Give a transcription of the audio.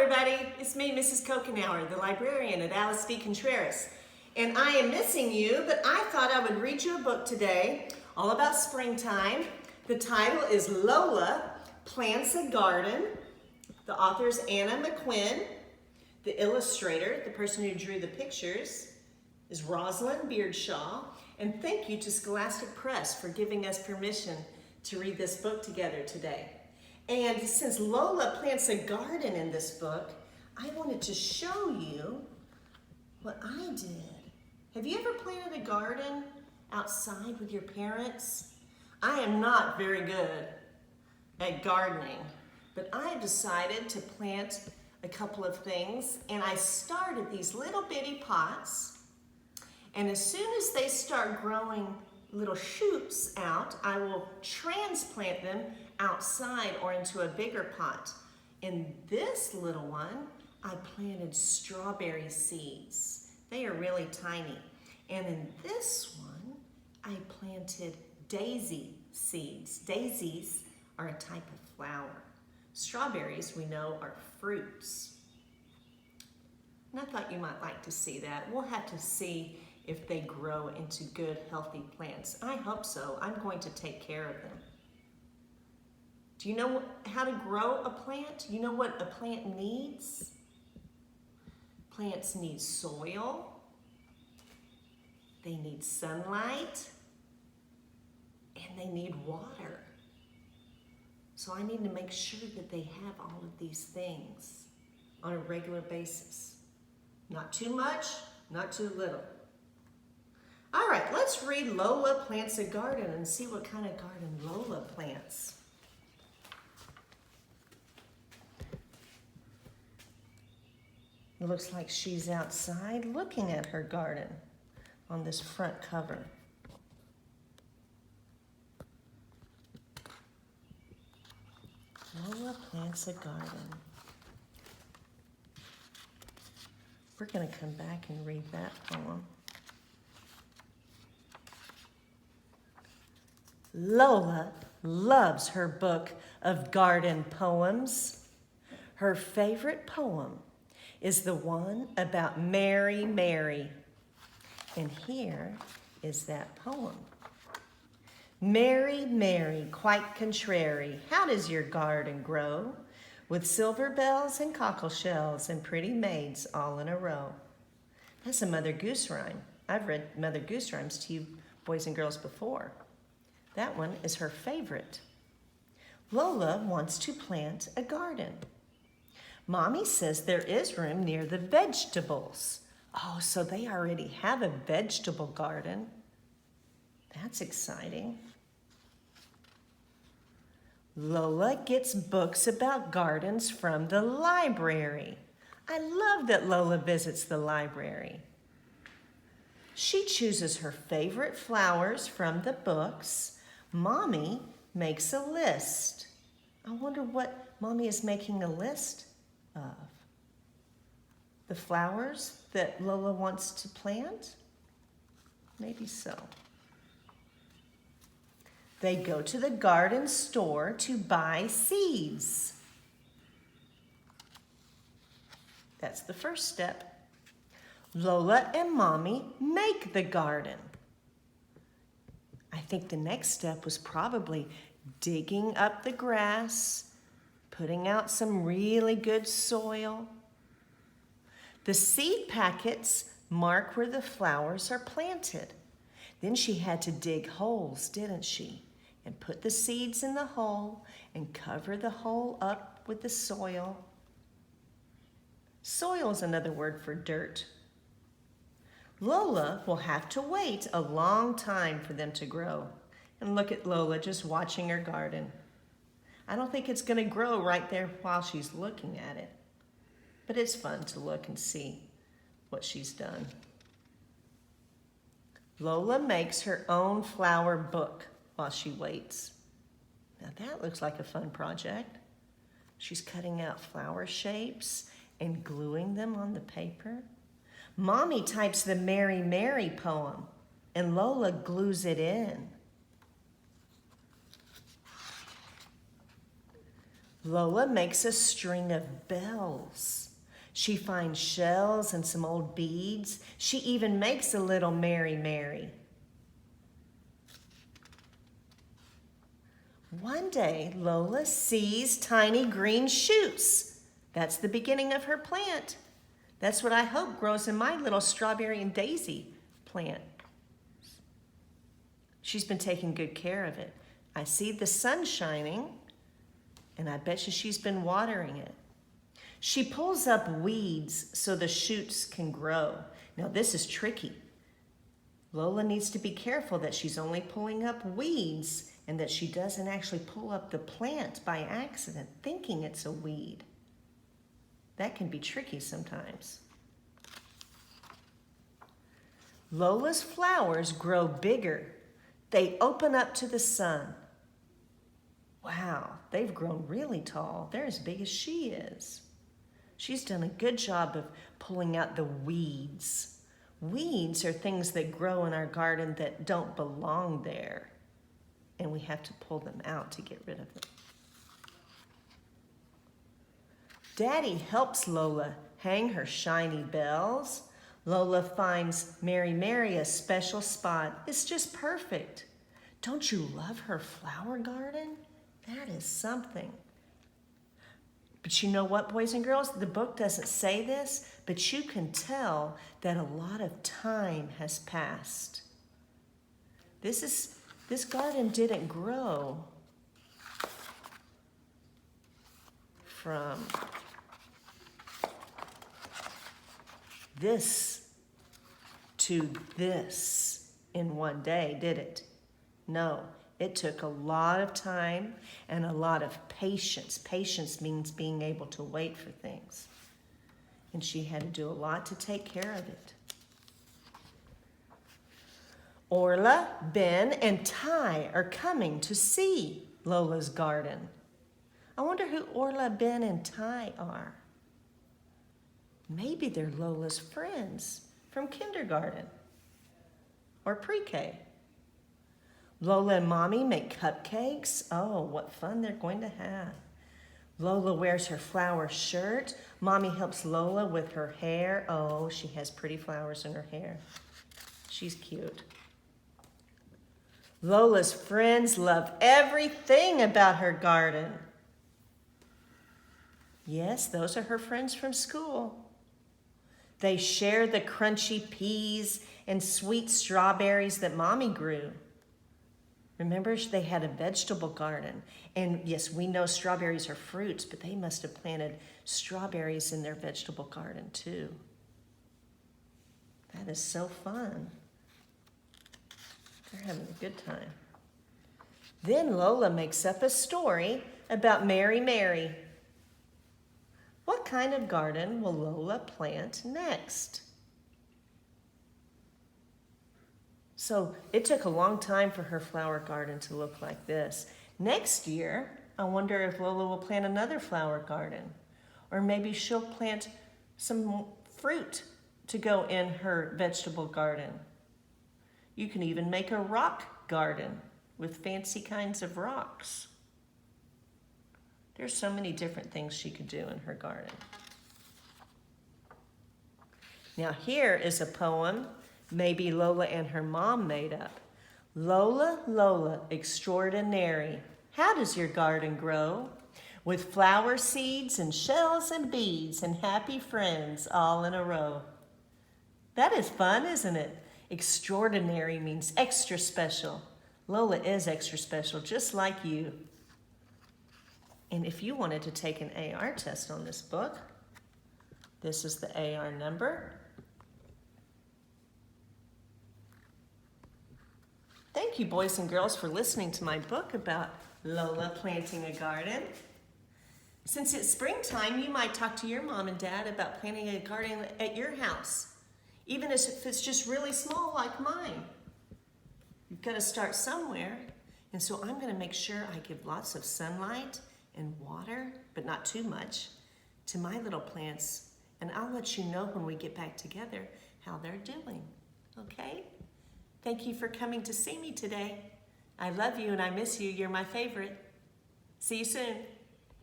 everybody. It's me, Mrs. Kokenauer, the librarian at Alice D. Contreras. And I am missing you, but I thought I would read you a book today all about springtime. The title is Lola Plants a Garden. The author is Anna McQuinn. The illustrator, the person who drew the pictures, is Rosalind Beardshaw. And thank you to Scholastic Press for giving us permission to read this book together today. And since Lola plants a garden in this book, I wanted to show you what I did. Have you ever planted a garden outside with your parents? I am not very good at gardening, but I decided to plant a couple of things, and I started these little bitty pots, and as soon as they start growing little shoots out, I will transplant them outside or into a bigger pot. In this little one, I planted strawberry seeds. They are really tiny. And in this one, I planted daisy seeds. Daisies are a type of flower. Strawberries, we know, are fruits. And I thought you might like to see that. We'll have to see if they grow into good, healthy plants. I hope so. I'm going to take care of them. Do you know how to grow a plant? You know what a plant needs? Plants need soil. They need sunlight. And they need water. So I need to make sure that they have all of these things on a regular basis. Not too much, not too little. All right, let's read Lola Plants a Garden and see what kind of garden Lola plants. It looks like she's outside looking at her garden on this front cover. Lola Plants a Garden. We're going to come back and read that poem. Lola loves her book of garden poems. Her favorite poem is the one about Mary, Mary. And here is that poem. Mary, Mary, quite contrary, how does your garden grow? With silver bells and cockle shells and pretty maids all in a row. That's a Mother Goose rhyme. I've read Mother Goose rhymes to you boys and girls before. That one is her favorite. Lola wants to plant a garden. Mommy says there is room near the vegetables. Oh, so they already have a vegetable garden. That's exciting. Lola gets books about gardens from the library. I love that Lola visits the library. She chooses her favorite flowers from the books. Mommy makes a list. I wonder what Mommy is making a list of. The flowers that Lola wants to plant? Maybe so. They go to the garden store to buy seeds. That's the first step. Lola and Mommy make the garden. I think the next step was probably digging up the grass, putting out some really good soil. The seed packets mark where the flowers are planted. Then she had to dig holes, didn't she? And put the seeds in the hole and cover the hole up with the soil. Soil is another word for dirt. Lola will have to wait a long time for them to grow. And look at Lola just watching her garden. I don't think it's going to grow right there while she's looking at it. But it's fun to look and see what she's done. Lola makes her own flower book while she waits. Now that looks like a fun project. She's cutting out flower shapes and gluing them on the paper. Mommy types the Mary, Mary poem, and Lola glues it in. Lola makes a string of bells. She finds shells and some old beads. She even makes a little Mary Mary. One day, Lola sees tiny green shoots. That's the beginning of her plant. That's what I hope grows in my little strawberry and daisy plant. She's been taking good care of it. I see the sun shining, and I bet you she's been watering it. She pulls up weeds so the shoots can grow. Now this is tricky. Lola needs to be careful that she's only pulling up weeds and that she doesn't actually pull up the plant by accident, thinking it's a weed. That can be tricky sometimes. Lola's flowers grow bigger. They open up to the sun. Wow, they've grown really tall. They're as big as she is. She's done a good job of pulling out the weeds. Weeds are things that grow in our garden that don't belong there, and we have to pull them out to get rid of them. Daddy helps Lola hang her shiny bells. Lola finds Mary Mary a special spot. It's just perfect. Don't you love her flower garden? That is something. But you know what, boys and girls? The book doesn't say this, but you can tell that a lot of time has passed. This garden didn't grow from this to this in one day, did it? No, it took a lot of time and a lot of patience. Patience means being able to wait for things. And she had to do a lot to take care of it. Orla, Ben, and Ty are coming to see Lola's garden. I wonder who Orla, Ben, and Ty are. Maybe they're Lola's friends from kindergarten or pre-K. Lola and Mommy make cupcakes. Oh, what fun they're going to have. Lola wears her flower shirt. Mommy helps Lola with her hair. Oh, she has pretty flowers in her hair. She's cute. Lola's friends love everything about her garden. Yes, those are her friends from school. They share the crunchy peas and sweet strawberries that Mommy grew. Remember, they had a vegetable garden. And yes, we know strawberries are fruits, but they must have planted strawberries in their vegetable garden too. That is so fun. They're having a good time. Then Lola makes up a story about Mary Mary. What kind of garden will Lola plant next? So it took a long time for her flower garden to look like this. Next year, I wonder if Lola will plant another flower garden. Or maybe she'll plant some fruit to go in her vegetable garden. You can even make a rock garden with fancy kinds of rocks. There's so many different things she could do in her garden. Now here is a poem maybe Lola and her mom made up. Lola, Lola, extraordinary, how does your garden grow? With flower seeds and shells and beads and happy friends all in a row. That is fun, isn't it? Extraordinary means extra special. Lola is extra special, just like you. And if you wanted to take an AR test on this book, this is the AR number. Thank you, boys and girls, for listening to my book about Lola planting a garden. Since it's springtime, you might talk to your mom and dad about planting a garden at your house, even if it's just really small like mine. You've got to start somewhere, and so I'm going to make sure I give lots of sunlight and water, but not too much, to my little plants, and I'll let you know when we get back together how they're doing, okay? Thank you for coming to see me today. I love you and I miss you. You're my favorite. See you soon.